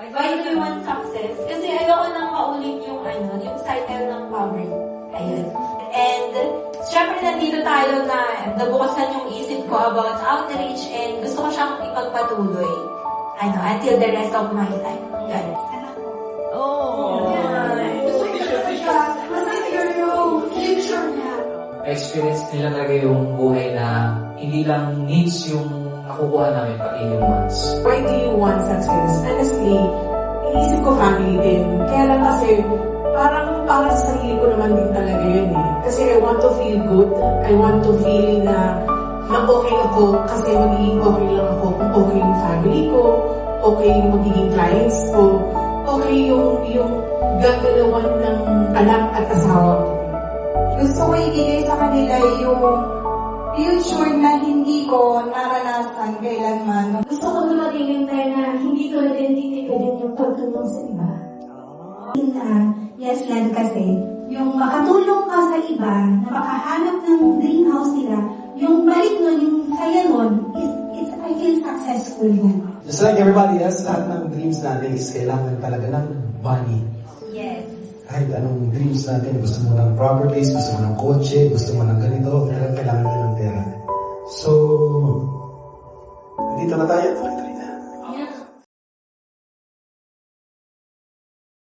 Why do you want success? Kasi ayoko nang maulit yung yung cycle ng poverty. Ayun. And, syempre nandito tayo na nabukasan yung isip ko about outreach and gusto ko siyang ipagpatuloy. Until the rest of my life. Yan. Oh! Gusto ko siya. Masaya yung future niya. Experience nila talaga yung buhay na hindi lang needs yung nakukuha namin, pati yung wants. Why do you want success? Honestly, inisip ko family din. Kaya lang kasi, parang para sa sarili ko naman din talaga yun eh. Kasi I want to feel good. I want to feel na okay ako kasi magiging okay lang ako kung okay yung family ko, okay yung magiging clients ko, okay yung gagalawan ng anak at asawa ko. Gusto ko ibigay sa kanila yung future na hindi ko naranasan kailanman. Gusto ko na maging mentor na hindi ko na din titipidin yung pagtulong sa iba. Yes, Lord, kasi yung makatulong ka sa iba, na makahanap ng dream house nila, yung balik nun, yung saya nun, I feel successful na. Just like everybody else, lahat ng dreams natin is kailangan talaga ng money. Yes. Kahit anong dreams natin, gusto mo ng properties, gusto mo ng kotse, gusto mo ng ganito, kailangan din ng pera. So, dito na tayo.